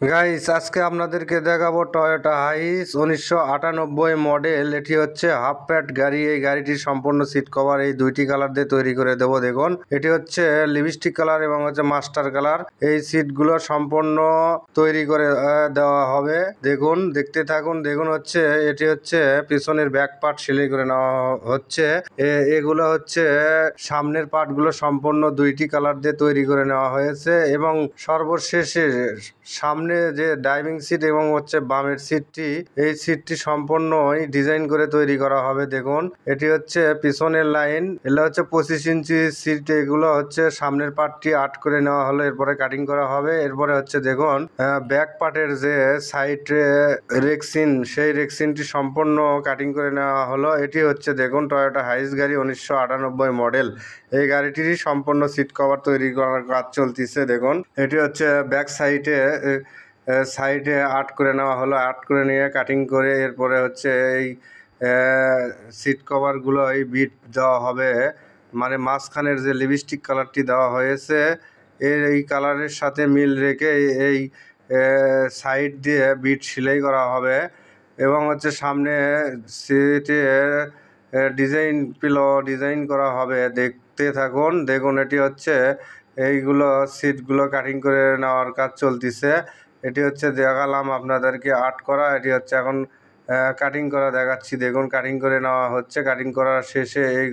Guys আজকে আপনাদেরকে দেখাবো টয়োটা হাইস 1998 মডেল। এটি হচ্ছে হাফ প্যাড গাড়ি। এই গাড়িটির সম্পূর্ণ সিট কভার এই দুইটি কালার দিয়ে তৈরি করে দেবো। দেখুন, এটি হচ্ছে লিপস্টিক কালার এবং হচ্ছে মাস্টার কালার। এই সিটগুলো সম্পূর্ণ তৈরি করে দেওয়া হবে। দেখুন, দেখতে থাকুন। দেখুন হচ্ছে এটি হচ্ছে পিছনের ব্যাক পার্ট সেলাই করে নেওয়া হচ্ছে। এগুলো হচ্ছে সামনের পার্টগুলো সম্পূর্ণ দুইটি কালার দিয়ে তৈরি করে নেওয়া হয়েছে এবং সর্বশেষে সামনে যে ড্রাইভিং সিট এবং হচ্ছে বামের সিটটি, এই সিটটি সম্পূর্ণই ডিজাইন করে তৈরি করা হবে। দেখুন, এটি হচ্ছে পিছনের লাইন, এগুলো হচ্ছে 25 ইঞ্চি সিট। এগুলো হচ্ছে সামনের পার্টটি আর্ট করে নেওয়া হলো, এরপরে কাটিং করা হবে। এরপরে হচ্ছে দেখুন ব্যাক পার্টের যে সাইড রেক্সিন, সেই রেক্সিনটি সম্পূর্ণ কাটিং করে নেওয়া হলো। এটি হচ্ছে দেখুন টয়োটা হাইস গাড়ি 1998 মডেল। এই গাড়িটিরই সম্পূর্ণ সিট কভার তৈরি করার কাজ চলতেছে। দেখুন, এটি হচ্ছে ব্যাক সাইডে আর্ট করে নেওয়া হলো। আর্ট করে নিয়ে কাটিং করে এরপরে হচ্ছে এই সিট কভারগুলো এই বিট দেওয়া হবে, মানে মাঝখানের যে লিপস্টিক কালারটি দেওয়া হয়েছে এই কালারের সাথে মিল রেখে এই সাইড দিয়ে বিট সেলাই করা হবে এবং হচ্ছে সামনে সিটে ডিজাইন করা হবে। দেখতে থাকুন। দেখুন, এটি হচ্ছে এইগুলো সিটগুলো কাটিং করে নেওয়ার কাজ চলতেছে। এটি হচ্ছে দেখালাম আপনাদেরকে আর্ট করা, এটি হচ্ছে এখন কাটিং করা দেখাচ্ছি। দেখুন, কাটিং করে নেওয়া হচ্ছে। কাটিং করার শেষে এই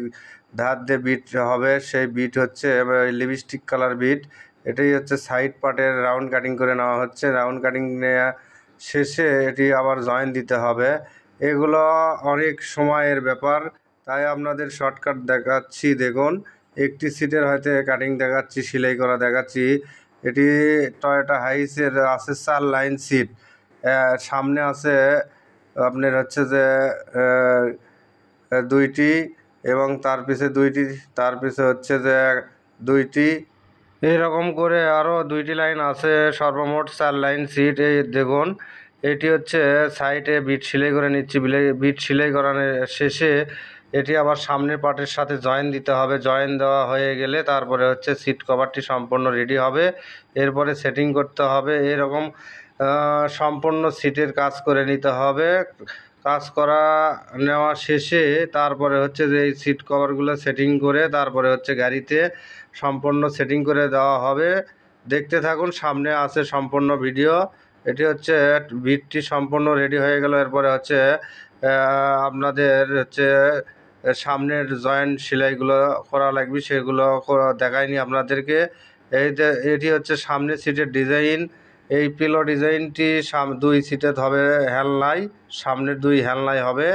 ধার দিয়ে বিট হবে, সেই বিট হচ্ছে লিপস্টিক কালার বিট। এটাই হচ্ছে সাইড পার্টের রাউন্ড কাটিং করে নেওয়া হচ্ছে। রাউন্ড কাটিং নেওয়া শেষে এটি আবার জয়েন দিতে হবে। এগুলো অনেক সময়ের ব্যাপার, তাই আপনাদের শর্টকাট দেখাচ্ছি। দেখুন, একটি সিটের হয়তো কাটিং দেখাচ্ছি, সেলাই করা দেখাচ্ছি। এটি টয়োটা হাইসের আছে 4 লাইন সিট। সামনে আছে আপনার হচ্ছে যে দুইটি এবং তার পিছে দুইটি, তার পিছে হচ্ছে যে দুইটি, এইরকম করে আরও দুইটি লাইন আছে। সর্বমোট 4 লাইন সিট। এই দেখুন, এটি হচ্ছে সাইডে বিট সেলাই করে নিচ্ছি। বিট সেলাই করানোর শেষে এটি আবার সামনের পার্টের সাথে জয়েন দিতে হবে। জয়েন দেওয়া হয়ে গেলে তারপরে হচ্ছে সিট কভারটি সম্পূর্ণ রেডি হবে। এরপরে সেটিং করতে হবে। এরকম সম্পূর্ণ সিটের কাজ করে নিতে হবে। কাজ করা নেওয়া শেষে তারপরে হচ্ছে যে এই সিট কভারগুলো সেটিং করে তারপরে হচ্ছে গাড়িতে সম্পূর্ণ সেটিং করে দেওয়া হবে। দেখতে থাকুন, সামনে আছে সম্পূর্ণ ভিডিও। এটি হচ্ছে বিটটি সম্পূর্ণ রেডি হয়ে গেল। এরপরে হচ্ছে আপনাদের হচ্ছে সামনের জয়েন্ট সেলাইগুলো করা লাগবে, সেগুলো দেখায়নি আপনাদেরকে। এটি হচ্ছে সামনের সিটের ডিজাইন। এই পিলো ডিজাইনটি দুই সিটে হবে হেলনাই, সামনের দুই হেলনাই হবে।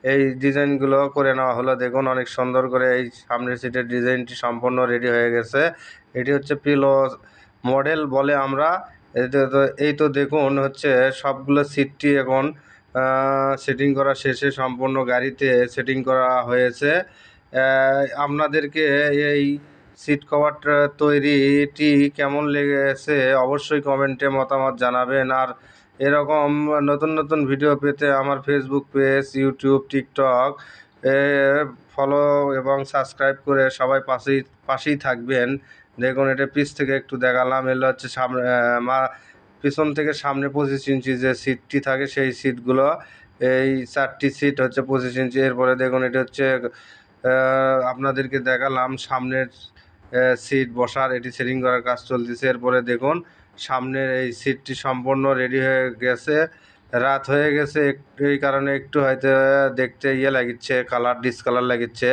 এই ডিজাইনগুলো করে নেওয়া হলো। দেখুন, অনেক সুন্দর করে এই সামনের সিটের ডিজাইনটি সম্পূর্ণ রেডি হয়ে গেছে। এটি হচ্ছে পিলো মডেল বলে আমরা। এই তো দেখুন হচ্ছে সবগুলো সিটটি এখন সেটিং করা শেষে সম্পূর্ণ গাড়িতে সেটিং করা হয়েছে। আপনাদেরকে এই সিট কভারটা তৈরিটি কেমন লেগেছে অবশ্যই কমেন্টে মতামত জানাবেন। আর এরকম নতুন নতুন ভিডিও পেতে আমার Facebook page, YouTube, TikTok follow এবং সাবস্ক্রাইব করে সবাই পাশেই থাকবেন। দেখুন, এটা পিছ থেকে একটু দেখালাম। এগুলো হচ্ছে সামনে পিছন থেকে সামনে 25 ইঞ্চি যে সিটটি থাকে, সেই সিটগুলো এই 4টি সিট হচ্ছে 25 ইঞ্চি। এরপরে দেখুন, এটা হচ্ছে আপনাদেরকে দেখালাম সামনের সিট বসার, এটি সেটিং করার কাজ চলতেছে। এরপরে দেখুন, সামনের এই সিটটি সম্পূর্ণ রেডি হয়ে গেছে। রাত হয়ে গেছে, এই কারণে একটু হয়তো দেখতে লাগিচ্ছে, কালার ডিসকালার লাগিচ্ছে।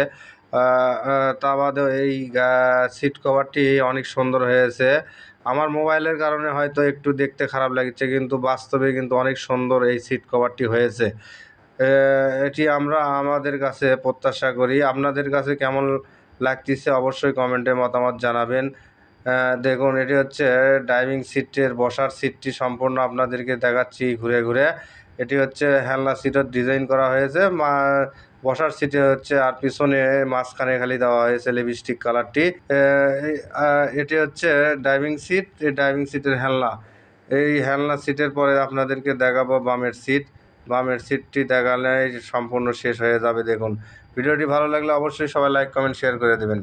তা বাদেও এই সিট কভারটি অনেক সুন্দর হয়েছে। আমার মোবাইলের কারণে হয়তো একটু দেখতে খারাপ লাগছে, কিন্তু বাস্তবে কিন্তু অনেক সুন্দর এই সিট কভারটি হয়েছে। এটি আমরা আমাদের কাছে প্রত্যাশা করি। আপনাদের কাছে কেমন লাগতেছে অবশ্যই কমেন্টে মতামত জানাবেন। দেখুন, এটি হচ্ছে ড্রাইভিং সিটের বসার সিটটি সম্পূর্ণ আপনাদেরকে দেখাচ্ছি ঘুরে ঘুরে। এটি হচ্ছে হেলনা সিটের ডিজাইন করা হয়েছে, বসার সিটে হচ্ছে আর পিছনে মাঝখানে খালি দেওয়া হয়েছে লিপস্টিক কালারটি। এটি হচ্ছে ড্রাইভিং সিট। এই ড্রাইভিং সিটের হেলনা, এই হেলনা সিটের পরে আপনাদেরকে দেখাবো বামের সিট। বামের সিটটি দেখালে সম্পূর্ণ শেষ হয়ে যাবে। দেখুন, ভিডিওটি ভালো লাগলে অবশ্যই সবাই লাইক, কমেন্ট, শেয়ার করে দেবেন।